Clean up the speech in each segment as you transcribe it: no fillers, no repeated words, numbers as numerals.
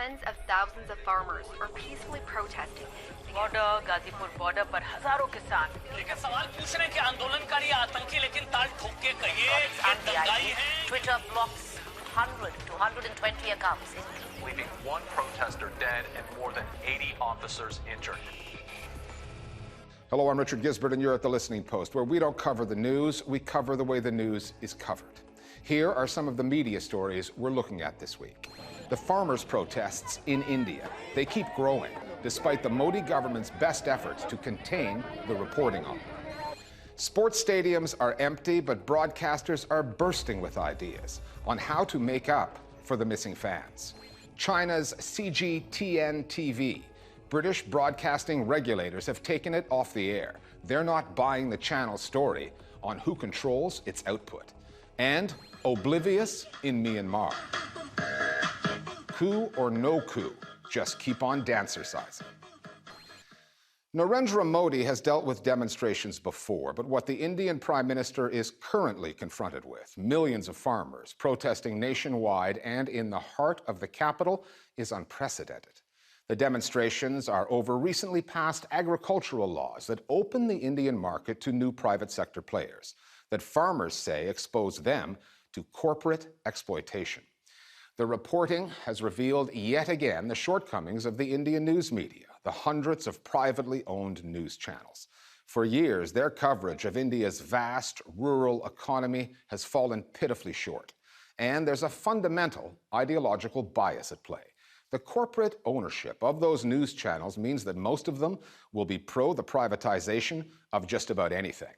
Tens of thousands of farmers are peacefully protesting. Border Ghazipur border पर हजारों किसान लेकिन सवाल पूछ रहे हैं कि आंदोलनकारी आतंकी, लेकिन ताल ठोक के कहिए दंगाई हैं। Twitter blocks 100 to 120 accounts, leaving one protester dead and more than 80 officers injured. Hello, I'm Richard Gizbert, and you're at The Listening Post, where we don't cover the news, we cover the way the news is covered. Here are some of the media stories we're looking at this week. The farmers' protests in India. They keep growing, despite the Modi government's best efforts to contain the reporting on them. Sports stadiums are empty, but broadcasters are bursting with ideas on how to make up for the missing fans. China's CGTN TV. British broadcasting regulators have taken it off the air. They're not buying the channel's story on who controls its output. And oblivious in Myanmar. Coup or no coup, just keep on dancercising. Narendra Modi has dealt with demonstrations before, but what the Indian Prime Minister is currently confronted with, millions of farmers protesting nationwide and in the heart of the capital, is unprecedented. The demonstrations are over recently passed agricultural laws that open the Indian market to new private sector players, that farmers say expose them to corporate exploitation. The reporting has revealed yet again the shortcomings of the Indian news media, the hundreds of privately owned news channels. For years, their coverage of India's vast rural economy has fallen pitifully short. And there's a fundamental ideological bias at play. The corporate ownership of those news channels means that most of them will be pro the privatization of just about anything.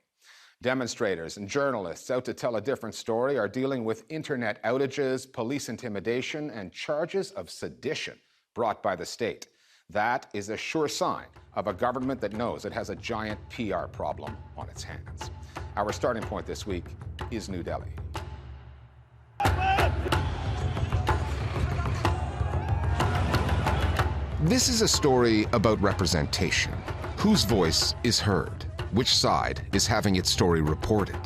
Demonstrators and journalists out to tell a different story are dealing with internet outages, police intimidation, and charges of sedition brought by the state. That is a sure sign of a government that knows it has a giant PR problem on its hands. Our starting point this week is New Delhi. This is a story about representation. Whose voice is heard? Which side is having its story reported?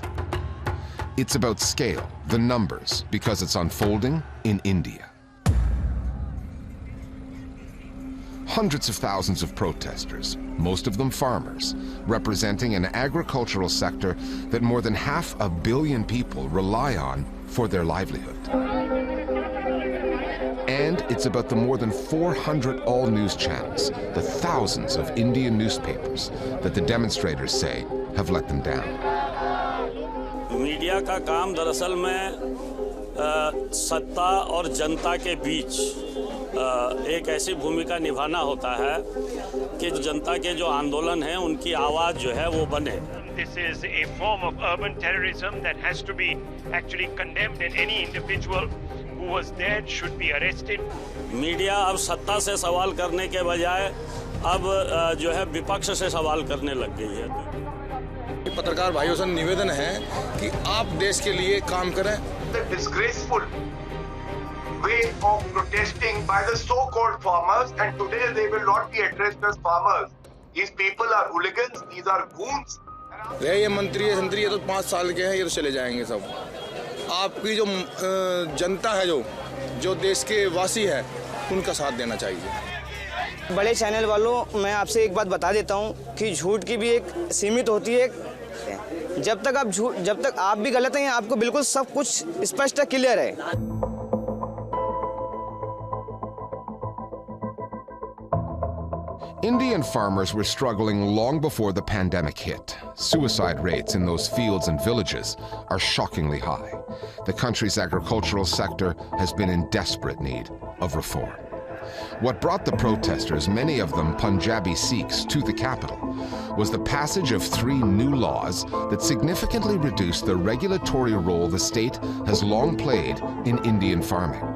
It's about scale, the numbers, because it's unfolding in India. Hundreds of thousands of protesters, most of them farmers, representing an agricultural sector that more than 500 million people rely on for their livelihood. And it's about the more than 400 all-news channels, the thousands of Indian newspapers that the demonstrators say have let them down. Media का काम दरअसल में सत्ता और जनता के बीच एक ऐसी भूमिका निभाना होता है कि जनता के जो आंदोलन हैं उनकी आवाज़ जो है वो बने. This is a form of urban terrorism that has to be actually condemned, and any individual who was there should be arrested. Media अब सत्ता से सवाल करने के बजाय अब जो है विपक्ष से सवाल करने लग गई है. पत्रकार भाइयों से निवेदन है कि आप देश के लिए काम करें. The disgraceful way of protesting by the so-called farmers, and today they will not be addressed as farmers. These people are hooligans, these are goons. ये मंत्री संतरी तो 5 साल के हैं, ये तो चले जाएंगे सब. आपकी जो जनता है, जो देश के वासी है, उनका साथ देना चाहिए. बड़े चैनल वालों, मैं आपसे एक बात बता देता हूं कि झूठ की भी एक सीमित होती है. जब तक आप भी गलत हैं, आपको बिल्कुल सब कुछ स्पष्ट क्लियर है. Indian farmers were struggling long before the pandemic hit. Suicide rates in those fields and villages are shockingly high. The country's agricultural sector has been in desperate need of reform. What brought the protesters, many of them Punjabi Sikhs, to the capital was the passage of 3 new laws that significantly reduced the regulatory role the state has long played in Indian farming.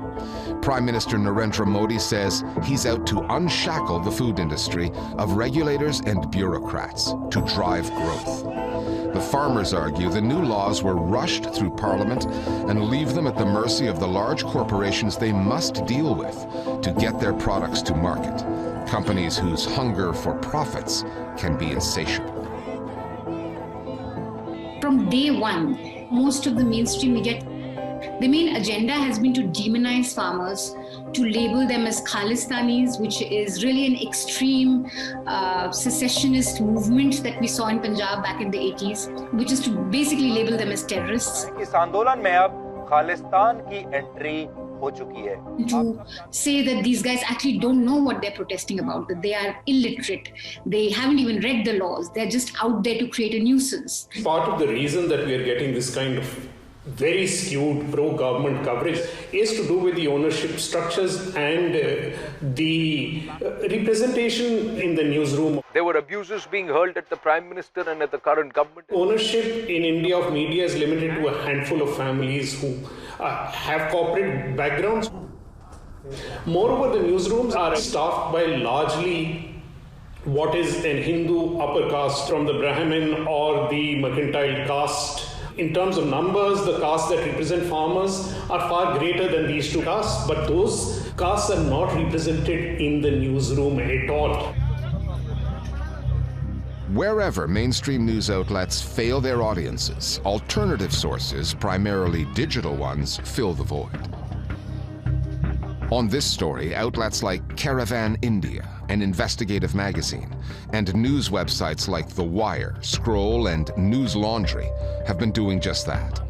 Prime Minister Narendra Modi says he's out to unshackle the food industry of regulators and bureaucrats to drive growth. The farmers argue the new laws were rushed through Parliament and leave them at the mercy of the large corporations they must deal with to get their products to market, companies whose hunger for profits can be insatiable. From day one, most of the mainstream media The main agenda has been to demonize farmers, to label them as Khalistanis, which is really an extreme secessionist movement that we saw in Punjab back in the 80s, which is to basically label them as terrorists. इस आंदोलन में अब खालिस्तान की entry हो चुकी है. To say that these guys actually don't know what they're protesting about, that they are illiterate, they haven't even read the laws, they're just out there to create a nuisance. Part of the reason that we are getting this kind of very skewed pro-government coverage is to do with the ownership structures and the representation in the newsroom. There were abuses being hurled at the Prime Minister and at the current government. Ownership in India of media is limited to a handful of families who have corporate backgrounds. Moreover, the newsrooms are staffed by largely what is an Hindu upper caste from the Brahmin or the mercantile caste. In terms of numbers, the castes that represent farmers are far greater than these two castes, but those castes are not represented in the newsroom at all. Wherever mainstream news outlets fail their audiences, alternative sources, primarily digital ones, fill the void. On this story, outlets like Caravan India, an investigative magazine, and news websites like The Wire, Scroll, and Newslaundry have been doing just that.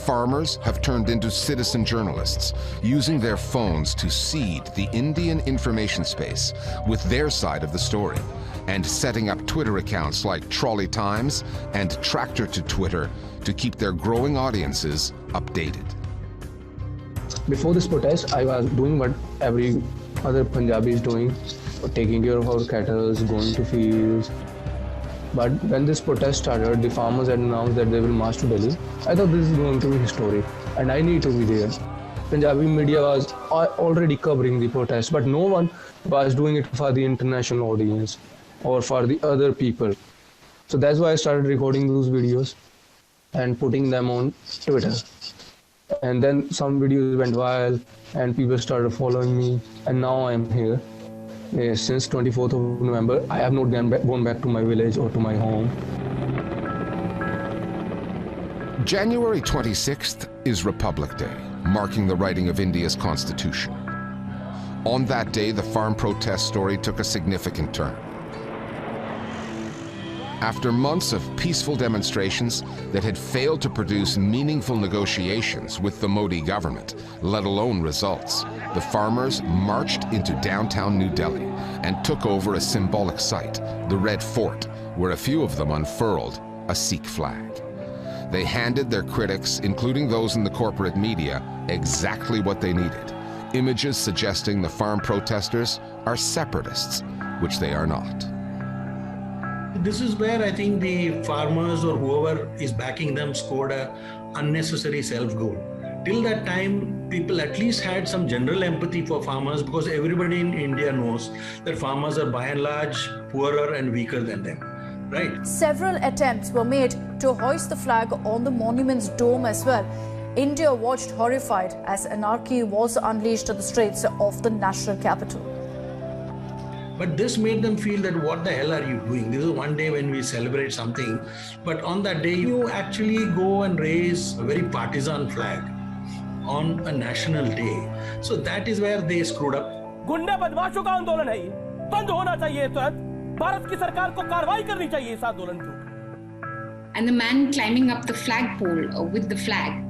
Farmers have turned into citizen journalists, using their phones to seed the Indian information space with their side of the story, and setting up Twitter accounts like Trolley Times and Tractor to Twitter to keep their growing audiences updated. Before this protest, I was doing what every other Punjabi is doing, taking care of our cattle, going to fields. But when this protest started, the farmers had announced that they will march to Delhi. I thought this is going to be historic, and I need to be there. Punjabi media was already covering the protest, but no one was doing it for the international audience or for the other people. So that's why I started recording those videos and putting them on Twitter. And then some videos went viral and people started following me, and now I am here. Since 24th of November, I have not gone back to my village or to my home. January 26th is Republic Day, marking the writing of India's constitution. On that day, the farm protest story took a significant turn. After months of peaceful demonstrations that had failed to produce meaningful negotiations with the Modi government, let alone results, the farmers marched into downtown New Delhi and took over a symbolic site, the Red Fort, where a few of them unfurled a Sikh flag. They handed their critics, including those in the corporate media, exactly what they needed: images suggesting the farm protesters are separatists, which they are not. This is where I think the farmers or whoever is backing them scored a unnecessary self-goal. Till that time, people at least had some general empathy for farmers, because everybody in India knows that farmers are by and large poorer and weaker than them, right? Several attempts were made to hoist the flag on the monument's dome as well. India watched horrified as anarchy was unleashed on the streets of the national capital. But this made them feel that what the hell are you doing? This is one day when we celebrate something, but on that day you actually go and raise a very partisan flag on a national day. So that is where they screwed up. गुंडे बदमाशों का आंदोलन है ये, बंद होना चाहिए तुरंत. भारत की सरकार को कार्रवाई करनी चाहिए इस आंदोलन को. And the man climbing up the flagpole with the flag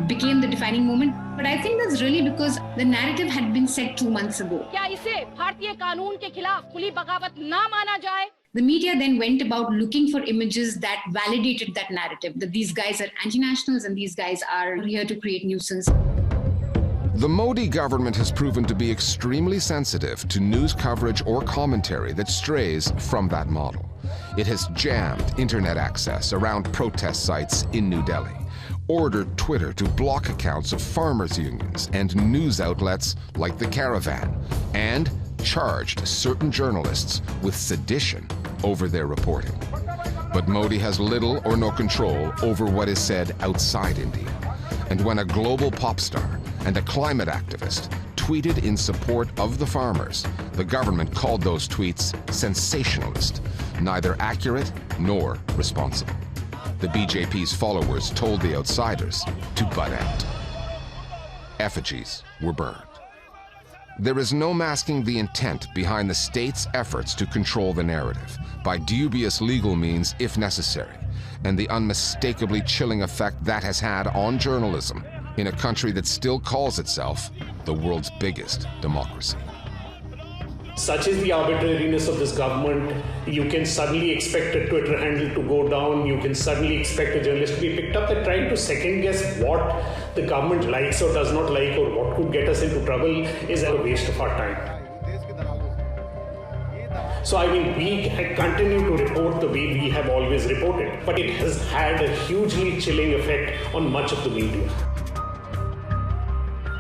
became the defining moment. But I think that's really because the narrative had been set 2 months ago. क्या इसे भारतीय कानून के खिलाफ खुली बगावत ना माना जाए? The media then went about looking for images that validated that narrative, that these guys are anti-nationals and these guys are here to create nuisance. The Modi government has proven to be extremely sensitive to news coverage or commentary that strays from that model. It has jammed internet access around protest sites in New Delhi, ordered Twitter to block accounts of farmers' unions and news outlets like the Caravan, and charged certain journalists with sedition over their reporting. But Modi has little or no control over what is said outside India. And when a global pop star and a climate activist tweeted in support of the farmers, the government called those tweets sensationalist, neither accurate nor responsible. The BJP's followers told the outsiders to butt out. effigies were burned. There is no masking the intent behind the state's efforts to control the narrative by dubious legal means if necessary, and the unmistakably chilling effect that has had on journalism in a country that still calls itself the world's biggest democracy. Such is the arbitrariness of this government. You can suddenly expect a Twitter handle to go down. You can suddenly expect a journalist to be picked up. That trying to second guess what the government likes or does not like or what could get us into trouble is a waste of our time. So, I mean, we continue to report the way we have always reported, but it has had a hugely chilling effect on much of the media.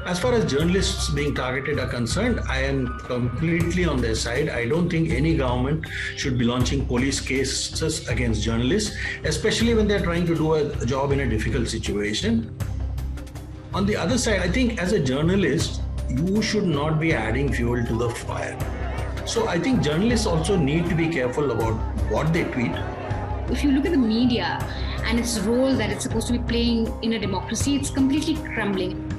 As far as journalists being targeted are concerned, I am completely on their side. I don't think any government should be launching police cases against journalists, especially when they're trying to do a job in a difficult situation. On the other side, I think as a journalist, you should not be adding fuel to the fire. So I think journalists also need to be careful about what they tweet. If you look at the media and its role that it's supposed to be playing in a democracy, it's completely crumbling.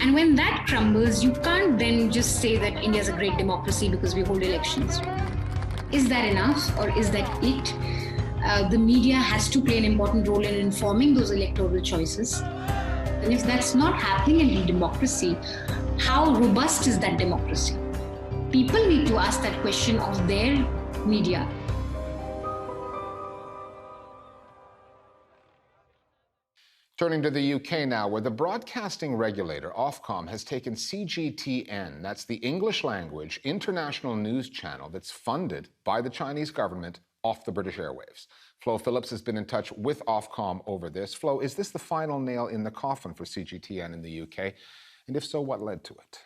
And when that crumbles, you can't then just say that India is a great democracy because we hold elections. Is that enough, or is that it? The media has to play an important role in informing those electoral choices. And if that's not happening in a democracy, how robust is that democracy? People need to ask that question of their media. Turning to the UK now, where the broadcasting regulator, Ofcom, has taken CGTN, that's the English language international news channel that's funded by the Chinese government, off the British airwaves. Flo Phillips has been in touch with Ofcom over this. Flo, is this the final nail in the coffin for CGTN in the UK? And if so, what led to it?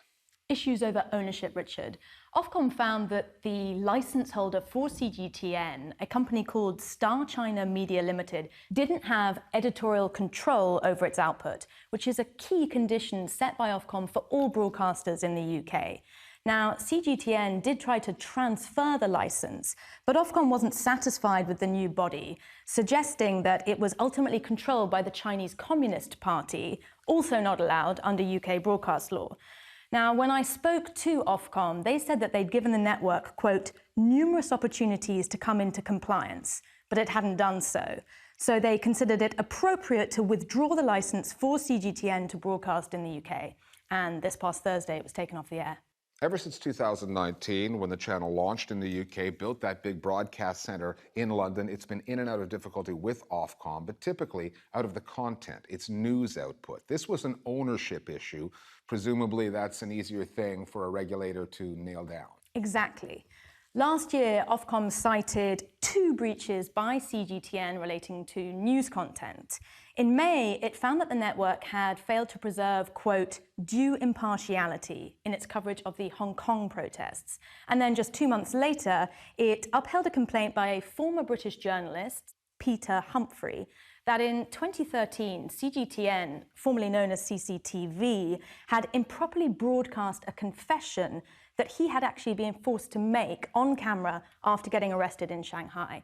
Issues over ownership, Richard. Ofcom found that the license holder for CGTN, a company called Star China Media Limited, didn't have editorial control over its output, which is a key condition set by Ofcom for all broadcasters in the UK. Now, CGTN did try to transfer the license, but Ofcom wasn't satisfied with the new body, suggesting that it was ultimately controlled by the Chinese Communist Party, also not allowed under UK broadcast law. Now, when I spoke to Ofcom, they said that they'd given the network, quote, numerous opportunities to come into compliance, but it hadn't done so. So they considered it appropriate to withdraw the license for CGTN to broadcast in the UK. And this past Thursday, it was taken off the air. Ever since 2019, when the channel launched in the UK, built that big broadcast centre in London, it's been in and out of difficulty with Ofcom, but typically out of the content, its news output. This was an ownership issue. Presumably, that's an easier thing for a regulator to nail down. Exactly. Last year, Ofcom cited 2 breaches by CGTN relating to news content. In May, it found that the network had failed to preserve, quote, due impartiality in its coverage of the Hong Kong protests. And then just 2 months later, it upheld a complaint by a former British journalist, Peter Humphrey, that in 2013, CGTN, formerly known as CCTV, had improperly broadcast a confession that he had actually been forced to make on camera after getting arrested in Shanghai.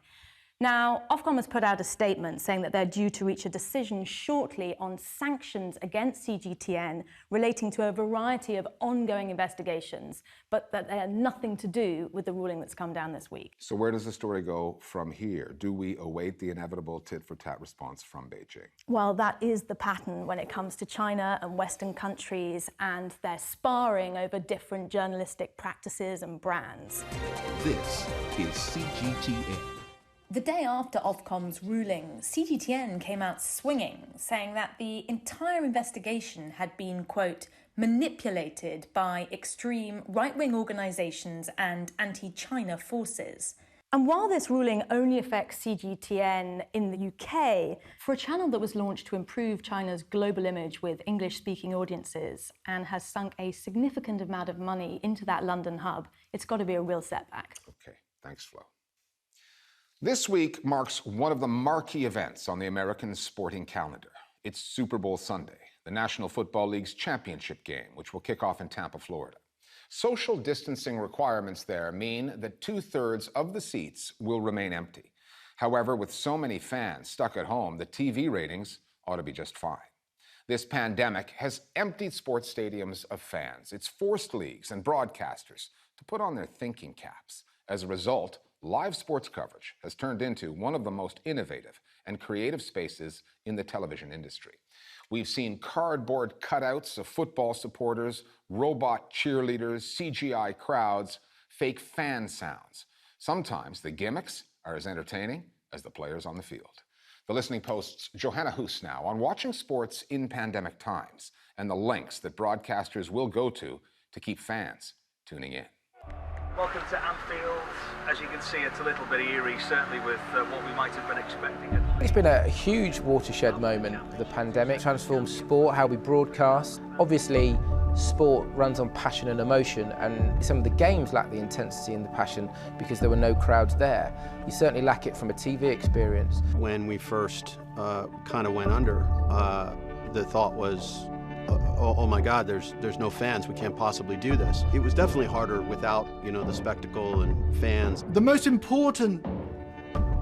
Now, Ofcom has put out a statement saying that they're due to reach a decision shortly on sanctions against CGTN relating to a variety of ongoing investigations, but that they have nothing to do with the ruling that's come down this week. So where does the story go from here? Do we await the inevitable tit-for-tat response from Beijing? Well, that is the pattern when it comes to China and Western countries and their sparring over different journalistic practices and brands. This is CGTN. The day after Ofcom's ruling, CGTN came out swinging, saying that the entire investigation had been, quote, manipulated by extreme right-wing organisations and anti-China forces. And while this ruling only affects CGTN in the UK, for a channel that was launched to improve China's global image with English-speaking audiences and has sunk a significant amount of money into that London hub, it's got to be a real setback. Okay, thanks, Flo. This week marks one of the marquee events on the American sporting calendar. It's Super Bowl Sunday, the National Football League's championship game, which will kick off in Tampa, Florida. Social distancing requirements there mean that 2/3 of the seats will remain empty. However, with so many fans stuck at home, the TV ratings ought to be just fine. This pandemic has emptied sports stadiums of fans. It's forced leagues and broadcasters to put on their thinking caps. As a result, live sports coverage has turned into one of the most innovative and creative spaces in the television industry. We've seen cardboard cutouts of football supporters, robot cheerleaders, CGI crowds, fake fan sounds. Sometimes the gimmicks are as entertaining as the players on the field. The Listening Post's Johanna Hughes now on watching sports in pandemic times and the lengths that broadcasters will go to keep fans tuning in. Welcome to Anfield. As you can see, it's a little bit eerie, certainly with what we might have been expecting. It's been a huge watershed moment. The pandemic transformed sport, how we broadcast. Obviously, sport runs on passion and emotion, and some of the games lack the intensity and the passion because there were no crowds there. You certainly lack it from a TV experience. When we first kind of went under, the thought was, oh my God, there's no fans, we can't possibly do this. It was definitely harder without, the spectacle and fans. The most important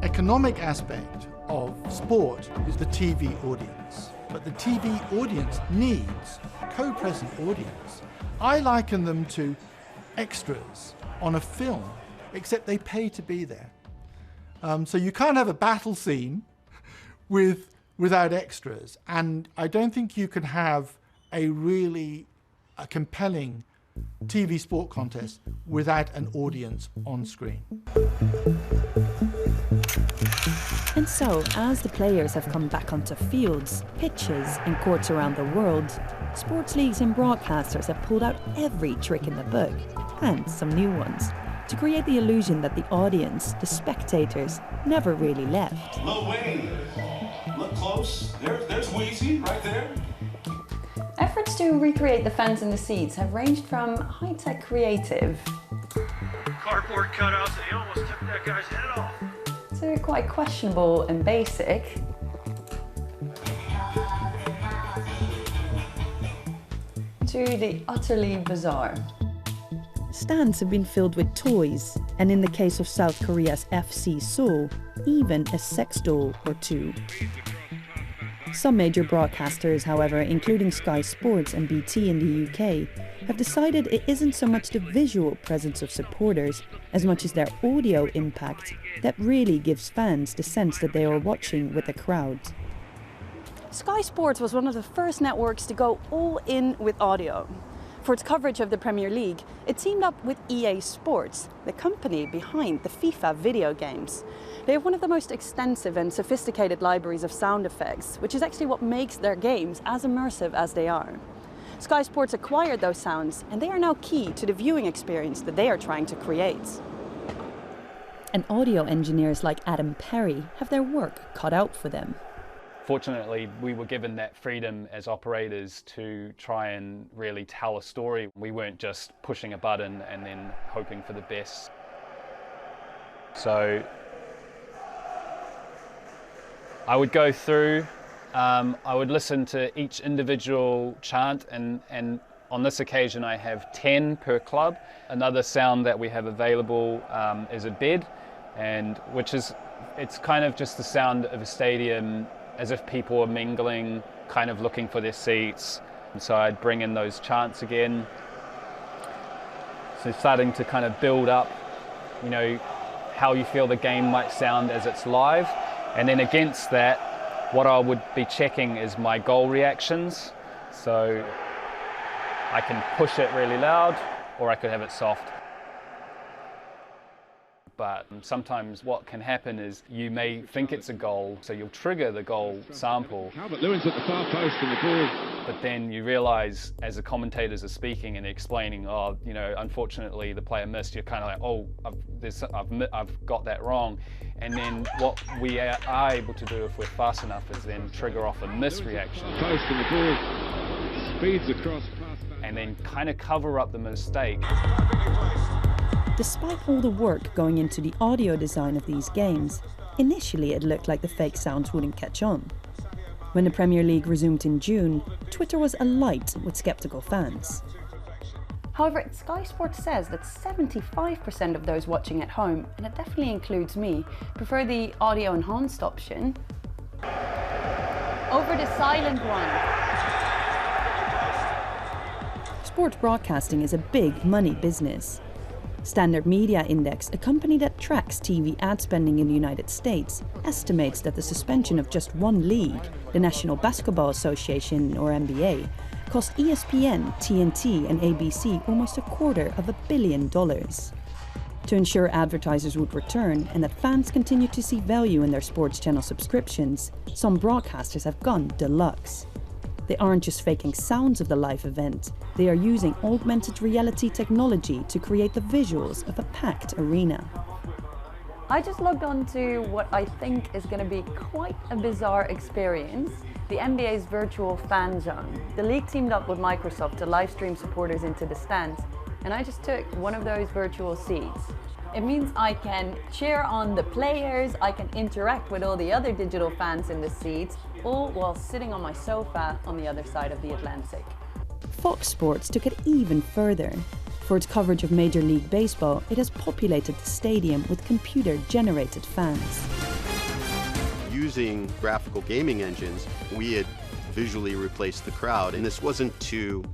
economic aspect of sport is the TV audience. But the TV audience needs co-present audience. I liken them to extras on a film, except they pay to be there. So you can't have a battle scene without extras, and I don't think you can have a really compelling TV sport contest without an audience on screen. And so, as the players have come back onto fields, pitches and courts around the world, sports leagues and broadcasters have pulled out every trick in the book, and some new ones, to create the illusion that the audience, the spectators, never really left. Lil Wayne, look close. There's Wheezy right there. Efforts to recreate the fans in the seats have ranged from high-tech creative Cardboard cutouts, and he almost took that guy's head off, to quite questionable and basic, to the utterly bizarre. Stands have been filled with toys, and in the case of South Korea's FC Seoul, even a sex doll or two. Some major broadcasters, however, including Sky Sports and BT in the UK, have decided it isn't so much the visual presence of supporters as much as their audio impact that really gives fans the sense that they are watching with a crowd. Sky Sports was one of the first networks to go all in with audio. For its coverage of the Premier League, it teamed up with EA Sports, the company behind the FIFA video games. They have one of the most extensive and sophisticated libraries of sound effects, which is actually what makes their games as immersive as they are. Sky Sports acquired those sounds, and they are now key to the viewing experience that they are trying to create. And audio engineers like Adam Peri have their work cut out for them. Fortunately, we were given that freedom as operators to try and really tell a story. We weren't just pushing a button and then hoping for the best. So I would go through, I would listen to each individual chant, and on this occasion I have 10 per club. Another sound that we have available is a bed, and it's kind of just the sound of a stadium as if people are mingling, kind of looking for their seats. So I'd bring in those chants again. So starting to kind of build up, how you feel the game might sound as it's live. And then against that, what I would be checking is my goal reactions. So I can push it really loud, or I could have it soft. But sometimes what can happen is you may think it's a goal, so you'll trigger the goal sample. Albert Lewin's at the far post and the ball. But then you realise, as the commentators are speaking and explaining, unfortunately the player missed, you're kind of like, oh, I've got that wrong. And then what we are able to do, if we're fast enough, is then trigger off a miss reaction. Post and the ball speeds across. And then kind of cover up the mistake. Despite all the work going into the audio design of these games, initially it looked like the fake sounds wouldn't catch on. When the Premier League resumed in June, Twitter was alight with skeptical fans. However, Sky Sports says that 75% of those watching at home, and it definitely includes me, prefer the audio enhanced option over the silent one. Sports broadcasting is a big money business. Standard Media Index, a company that tracks TV ad spending in the United States, estimates that the suspension of just one league, the National Basketball Association or NBA, cost ESPN, TNT and ABC almost $250 million. To ensure advertisers would return and that fans continue to see value in their sports channel subscriptions, some broadcasters have gone deluxe. They aren't just faking sounds of the live event, they are using augmented reality technology to create the visuals of a packed arena. I just logged on to what I think is going to be quite a bizarre experience, the NBA's virtual fan zone. The league teamed up with Microsoft to live stream supporters into the stands, and I just took one of those virtual seats. It means I can cheer on the players, I can interact with all the other digital fans in the seats, all while sitting on my sofa on the other side of the Atlantic. Fox Sports took it even further. For its coverage of Major League Baseball, it has populated the stadium with computer-generated fans. Using graphical gaming engines, we had visually replaced the crowd, and this wasn't to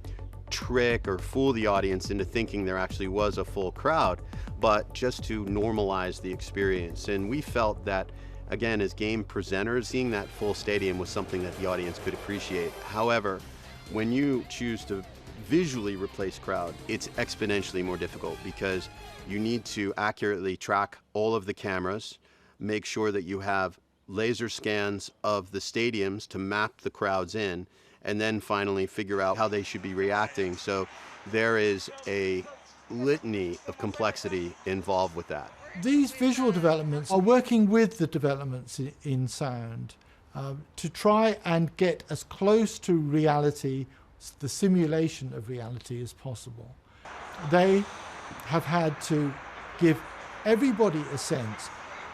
trick or fool the audience into thinking there actually was a full crowd, but just to normalize the experience. And we felt that, again, as game presenters, seeing that full stadium was something that the audience could appreciate. However, when you choose to visually replace crowd, it's exponentially more difficult because you need to accurately track all of the cameras, make sure that you have laser scans of the stadiums to map the crowds in, and then finally figure out how they should be reacting. So there is a litany of complexity involved with that. These visual developments are working with the developments in sound to try and get as close to reality, the simulation of reality, as possible. They have had to give everybody a sense,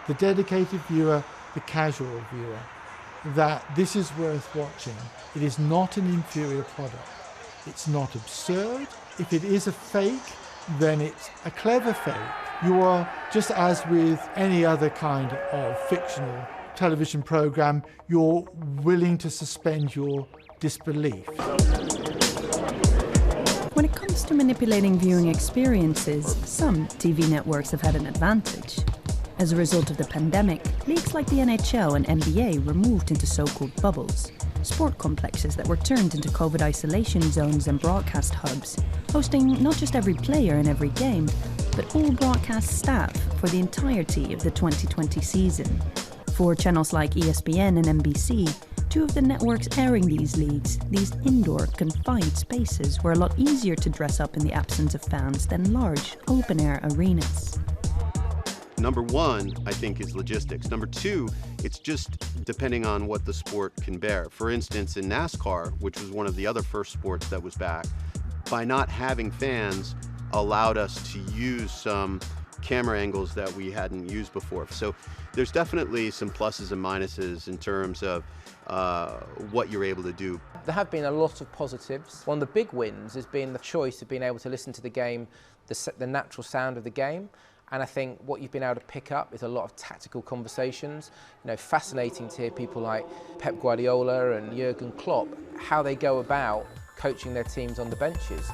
the dedicated viewer, the casual viewer, that this is worth watching. It is not an inferior product. It's not absurd. If it is a fake, then it's a clever fake. You are, just as with any other kind of fictional television program, you're willing to suspend your disbelief. When it comes to manipulating viewing experiences, some TV networks have had an advantage. As a result of the pandemic, leagues like the NHL and NBA were moved into so-called bubbles, sport complexes that were turned into COVID isolation zones and broadcast hubs, hosting not just every player in every game, but all broadcast staff for the entirety of the 2020 season. For channels like ESPN and NBC, two of the networks airing these leagues, these indoor, confined spaces were a lot easier to dress up in the absence of fans than large, open-air arenas. Number one, I think, is logistics. Number two, it's just depending on what the sport can bear. For instance, in NASCAR, which was one of the other first sports that was back, by not having fans allowed us to use some camera angles that we hadn't used before. So there's definitely some pluses and minuses in terms of what you're able to do. There have been a lot of positives. One of the big wins has been the choice of being able to listen to the game, the natural sound of the game. And I think what you've been able to pick up is a lot of tactical conversations. You know, fascinating to hear people like Pep Guardiola and Jurgen Klopp, how they go about coaching their teams on the benches.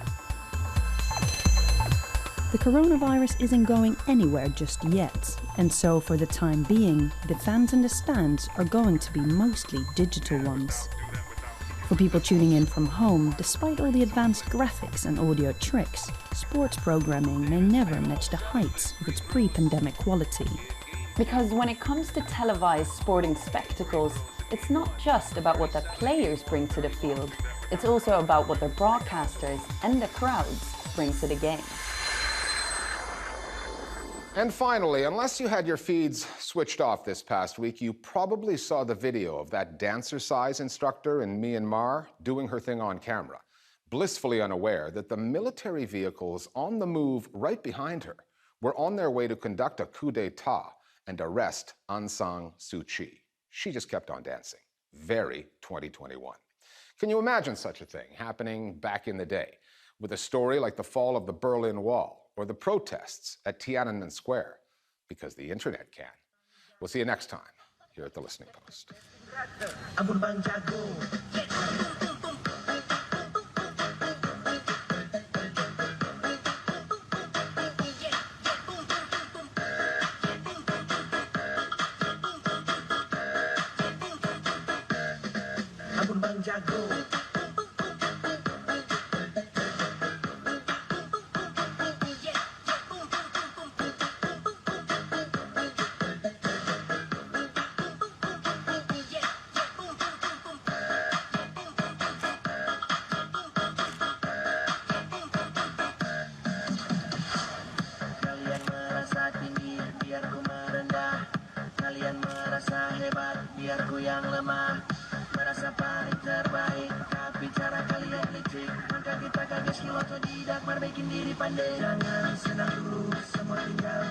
The coronavirus isn't going anywhere just yet, and so for the time being, the fans in the stands are going to be mostly digital ones. For people tuning in from home, despite all the advanced graphics and audio tricks, sports programming may never match the heights of its pre-pandemic quality. Because when it comes to televised sporting spectacles, it's not just about what the players bring to the field, it's also about what the broadcasters and the crowds bring to the game. And finally, unless you had your feeds switched off this past week, you probably saw the video of that dancer-size instructor in Myanmar doing her thing on camera, blissfully unaware that the military vehicles on the move right behind her were on their way to conduct a coup d'etat and arrest Aung San Suu Kyi. She just kept on dancing. Very 2021. Can you imagine such a thing happening back in the day, with a story like the fall of the Berlin Wall or the protests at Tiananmen Square? Because the internet can. We'll see you next time here at The Listening Post. paling jago. Kalian merasa tinggi, biar ku merendah. Kalian merasa hebat, biar ku yang lemah. Merasa paling terbaik, tapi cara kalian licik. Maka kita kaget skill otodidak, perbaikin diri pandai. Jangan senang dulu, semua tinggal